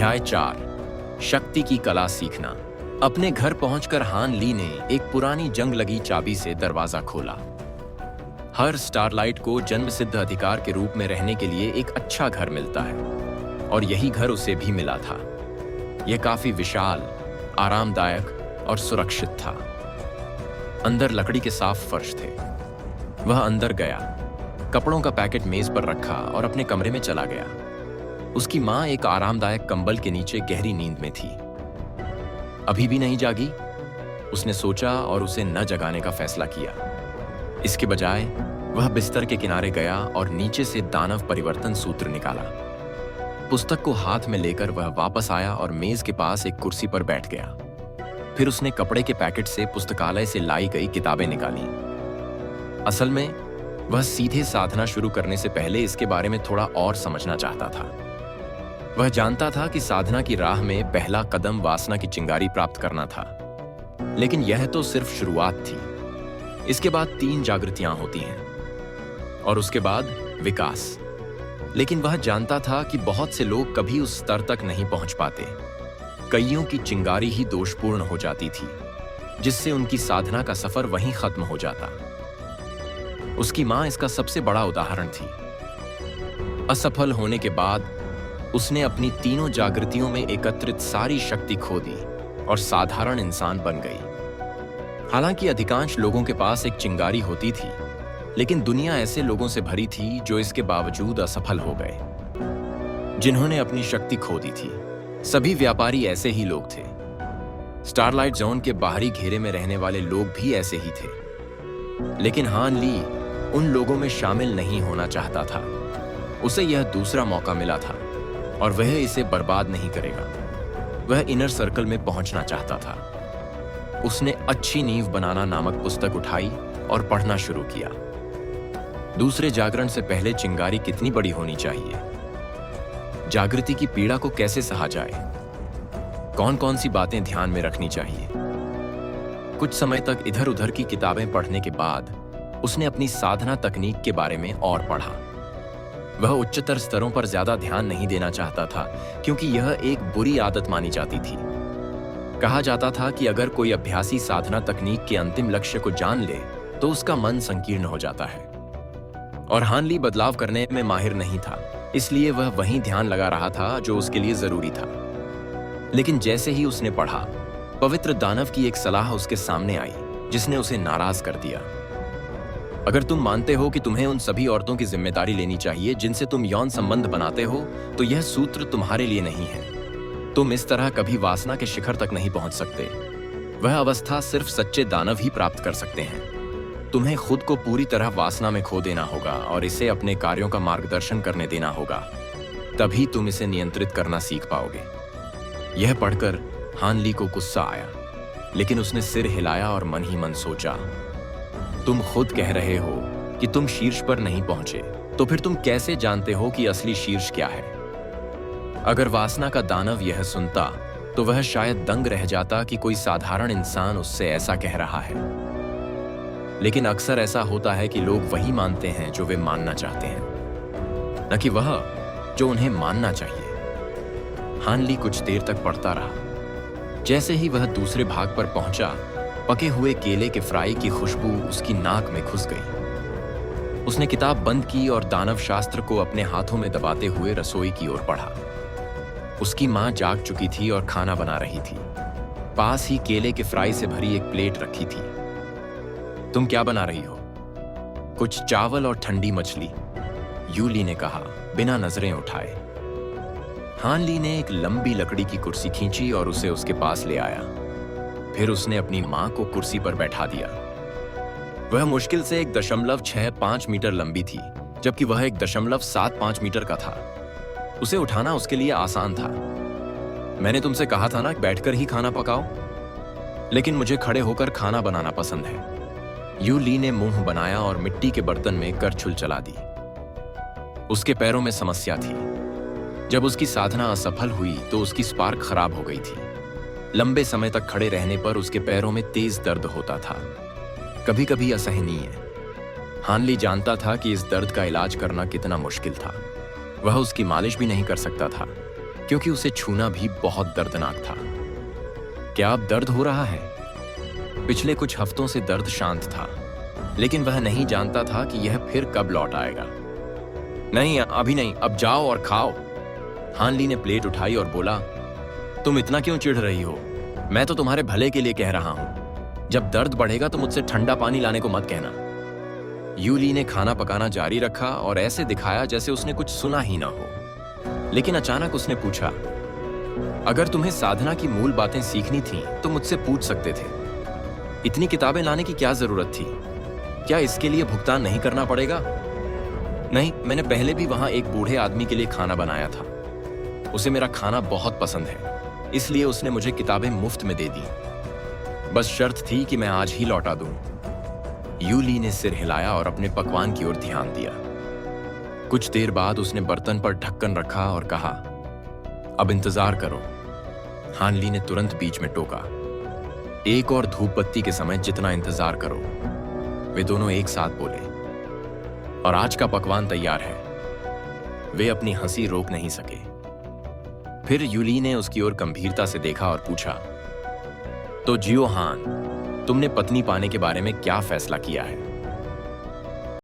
अध्याय 4 शक्ति की कला सीखना। अपने घर पहुंचकर हान ली ने एक पुरानी जंग लगी चाबी से दरवाजा खोला। हर स्टारलाइट को जन्मसिद्ध अधिकार के रूप में रहने के लिए एक अच्छा घर मिलता है और यही घर उसे भी मिला था। यह काफी विशाल, आरामदायक और सुरक्षित था। अंदर लकड़ी के साफ फर्श थे। वह अंदर गया, कपड़ों का पैकेट मेज पर रखा और अपने कमरे में चला गया। उसकी मां एक आरामदायक कंबल के नीचे गहरी नींद में थी। अभी भी नहीं जागी, उसने सोचा और उसे न जगाने का फैसला किया। इसके बजाय वह बिस्तर के किनारे गया और नीचे से दानव परिवर्तन सूत्र निकाला। पुस्तक को हाथ में लेकर वह वापस आया और मेज के पास एक कुर्सी पर बैठ गया। फिर उसने कपड़े के पैकेट से पुस्तकालय से लाई गई किताबें निकाली। असल में वह सीधे साधना शुरू करने से पहले इसके बारे में थोड़ा और समझना चाहता था। वह जानता था कि साधना की राह में पहला कदम वासना की चिंगारी प्राप्त करना था, लेकिन यह तो सिर्फ शुरुआत थी। इसके बाद 3 जागृतियां होती हैं और उसके बाद विकास। लेकिन वह जानता था कि बहुत से लोग कभी उस स्तर तक नहीं पहुंच पाते। कईयों की चिंगारी ही दोषपूर्ण हो जाती थी, जिससे उनकी साधना का सफर वहीं खत्म हो जाता। उसकी मां इसका सबसे बड़ा उदाहरण थी। असफल होने के बाद उसने अपनी तीनों जागृतियों में एकत्रित सारी शक्ति खो दी और साधारण इंसान बन गई। हालांकि अधिकांश लोगों के पास एक चिंगारी होती थी, लेकिन दुनिया ऐसे लोगों से भरी थी जो इसके बावजूद असफल हो गए, जिन्होंने अपनी शक्ति खो दी थी। सभी व्यापारी ऐसे ही लोग थे। स्टारलाइट जोन के बाहरी घेरे में रहने वाले लोग भी ऐसे ही थे। लेकिन हान ली उन लोगों में शामिल नहीं होना चाहता था। उसे यह दूसरा मौका मिला था और वह इसे बर्बाद नहीं करेगा। वह इनर सर्कल में पहुंचना चाहता था। उसने अच्छी नींव बनाना नामक पुस्तक उठाई और पढ़ना शुरू किया। दूसरे जागरण से पहले चिंगारी कितनी बड़ी होनी चाहिए, जागृति की पीड़ा को कैसे सहा जाए, कौन कौन सी बातें ध्यान में रखनी चाहिए। कुछ समय तक इधर उधर की किताबें पढ़ने के बाद उसने अपनी साधना तकनीक के बारे में और पढ़ा। वह उच्चतर स्तरों पर ज्यादा ध्यान नहीं देना चाहता था, क्योंकि यह एक बुरी आदत मानी जाती थी। कहा जाता था कि अगर कोई अभ्यासी साधना तकनीक के अंतिम लक्ष्य को जान ले तो उसका मन संकीर्ण हो जाता है। और हान ली बदलाव करने में माहिर नहीं था, इसलिए वह वहीं ध्यान लगा रहा था जो उसके लिए जरूरी था। लेकिन जैसे ही उसने पढ़ा, पवित्र दानव की एक सलाह उसके सामने आई, जिसने उसे नाराज कर दिया। अगर तुम मानते हो कि तुम्हें उन सभी औरतों की जिम्मेदारी लेनी चाहिए जिनसे तुम यौन संबंध बनाते हो, तो यह सूत्र तुम्हारे लिए नहीं है। तुम इस तरह कभी वासना के शिखर तक नहीं पहुंच सकते। वह अवस्था सिर्फ सच्चे दानव ही प्राप्त कर सकते हैं। तुम्हें खुद को पूरी तरह वासना में खो देना होगा और इसे अपने कार्यों का मार्गदर्शन करने देना होगा। तभी तुम इसे नियंत्रित करना सीख पाओगे। यह पढ़कर हान ली को गुस्सा आया, लेकिन उसने सिर हिलाया और मन ही मन सोचा, तुम खुद कह रहे हो कि तुम शीर्ष पर नहीं पहुंचे, तो फिर तुम कैसे जानते हो कि असली शीर्ष क्या है? अगर वासना का दानव यह सुनता तो वह शायद दंग रह जाता कि कोई साधारण इंसान उससे ऐसा कह रहा है। लेकिन अक्सर ऐसा होता है कि लोग वही मानते हैं जो वे मानना चाहते हैं, न कि वह जो उन्हें मानना चाहिए। हान ली कुछ देर तक पढ़ता रहा। जैसे ही वह दूसरे भाग पर पहुंचा, पके हुए केले के फ्राई की खुशबू उसकी नाक में घुस गई। उसने किताब बंद की और दानव शास्त्र को अपने हाथों में दबाते हुए रसोई की ओर बढ़ा। उसकी मां जाग चुकी थी और खाना बना रही थी। पास ही केले के फ्राई से भरी एक प्लेट रखी थी। तुम क्या बना रही हो? कुछ चावल और ठंडी मछली, यू ली ने कहा, बिना नजरें उठाए। हान ली ने एक लंबी लकड़ी की कुर्सी खींची और उसे उसके पास ले आया। फिर उसने अपनी मां को कुर्सी पर बैठा दिया। वह मुश्किल से 1.65 मीटर लंबी थी, जबकि वह 1.75 मीटर का था। उसे उठाना उसके लिए आसान था। मैंने तुमसे कहा था ना कि बैठकर ही खाना पकाओ, लेकिन मुझे खड़े होकर खाना बनाना पसंद है। यू ली ने मुंह बनाया और मिट्टी के बर्तन में करछुल चला दी। उसके पैरों में समस्या थी। जब उसकी साधना असफल हुई तो उसकी स्पार्क खराब हो गई थी। लंबे समय तक खड़े रहने पर उसके पैरों में तेज दर्द होता था, कभी कभी असहनीय। हान ली जानता था कि इस दर्द का इलाज करना कितना मुश्किल था। वह उसकी मालिश भी नहीं कर सकता था, क्योंकि उसे छूना भी बहुत दर्दनाक था। क्या अब दर्द हो रहा है? पिछले कुछ हफ्तों से दर्द शांत था, लेकिन वह नहीं जानता था कि यह फिर कब लौट आएगा। नहीं, अभी नहीं, अब जाओ और खाओ। हान ली ने प्लेट उठाई और बोला, तुम इतना क्यों चिढ़ रही हो? मैं तो तुम्हारे भले के लिए कह रहा हूं। जब दर्द बढ़ेगा तो मुझसे ठंडा पानी लाने को मत कहना। यू ली ने खाना पकाना जारी रखा और ऐसे दिखाया जैसे उसने कुछ सुना ही ना हो। लेकिन अचानक उसने पूछा, अगर तुम्हें साधना की मूल बातें सीखनी थी तो मुझसे पूछ सकते थे। इतनी किताबें लाने की क्या जरूरत थी? क्या इसके लिए भुगतान नहीं करना पड़ेगा? नहीं, मैंने पहले भी वहां एक बूढ़े आदमी के लिए खाना बनाया था। उसे मेरा खाना बहुत पसंद है, इसलिए उसने मुझे किताबें मुफ्त में दे दी। बस शर्त थी कि मैं आज ही लौटा दूं। यू ली ने सिर हिलाया और अपने पकवान की ओर ध्यान दिया। कुछ देर बाद उसने बर्तन पर ढक्कन रखा और कहा, अब इंतजार करो। हान ली ने तुरंत बीच में टोका, एक और धूप बत्ती के समय जितना इंतजार करो। वे दोनों एक साथ बोले, और आज का पकवान तैयार है। वे अपनी हंसी रोक नहीं सके। फिर यूली ने उसकी ओर गंभीरता से देखा और पूछा, तो जियो हान, तुमने पत्नी पाने के बारे में क्या फैसला किया है?